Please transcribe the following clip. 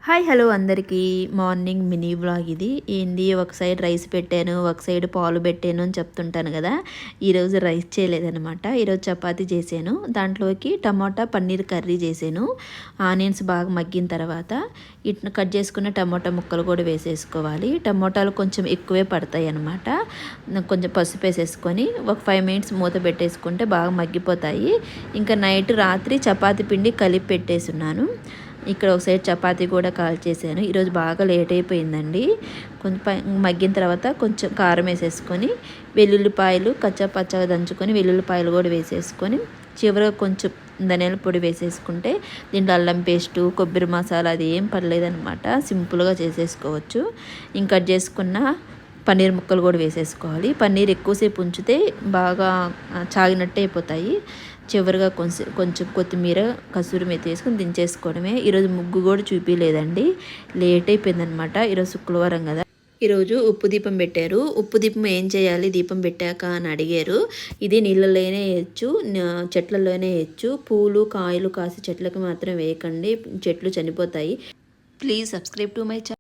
Hi hello అందరికీ morning mini vlog ఇది ఏంది ఒక సైడ్ రైస్ పెట్టాను ఒక సైడ్ పాలు పెట్టాను అని చెప్తుంటాను కదా. ఈరోజు రైస్ చేయలేదనమాట. ఈరోజు చపాతీ చేశాను, దాంట్లోకి టమాటా పన్నీర్ కర్రీ చేశాను. ఆనియన్స్ బాగా మగ్గిన తర్వాత ఇట్లా కట్ చేసుకున్న టమాటా ముక్కలు కూడా వేసేసుకోవాలి. టమాటాలు కొంచెం ఎక్కువే పడతాయి అన్నమాట. కొంచెం పసుపు వేసేసుకొని ఒక 5 మినిట్స్ మూత పెట్టేసుకుంటే బాగా మగ్గిపోతాయి. ఇంకా రాత్రి చపాతీ పిండి కలిపి పెట్టేసున్నాను. ఇక్కడ ఒక సైడ్ చపాతీ కూడా కాల్చేసాను. ఈరోజు బాగా లేట్ అయిపోయిందండి. కొంచెం మగ్గిన తర్వాత కొంచెం కారం వేసేసుకొని వెల్లుల్లిపాయలు కచ్చాపచ్చాగా దంచుకొని వెల్లుల్లిపాయలు కూడా వేసేసుకొని చివరిగా కొంచెం ధనియాల పొడి వేసేసుకుంటే దీంట్లో అల్లం పేస్టు కొబ్బరి మసాలా అది ఏం పర్లేదనమాట. సింపుల్గా చేసేసుకోవచ్చు. ఇంకా కట్ చేసుకున్న పన్నీర్ ముక్కలు కూడా వేసేసుకోవాలి. పన్నీర్ ఎక్కువసేపు ఉంచితే బాగా చాగినట్టు అయిపోతాయి. చివరిగా కొంచెం కొత్తిమీర కసూరి మెతి వేసుకొని దించేసుకోవడమే. ఈరోజు ముగ్గు కూడా చూపించలేదండి, లేట్ అయిపోయిందనమాట. ఈరోజు శుక్రవారం కదా. ఈరోజు ఉప్పు దీపం పెట్టారు. ఉప్పు దీపం ఏం చేయాలి దీపం పెట్టాక అని అడిగారు. ఇది నీళ్ళలోనే వేయచ్చు, చెట్లలోనే వేయచ్చు. పూలు కాయలు కాసి చెట్లకు మాత్రం వేయకండి, చెట్లు చనిపోతాయి. Please subscribe to my channel.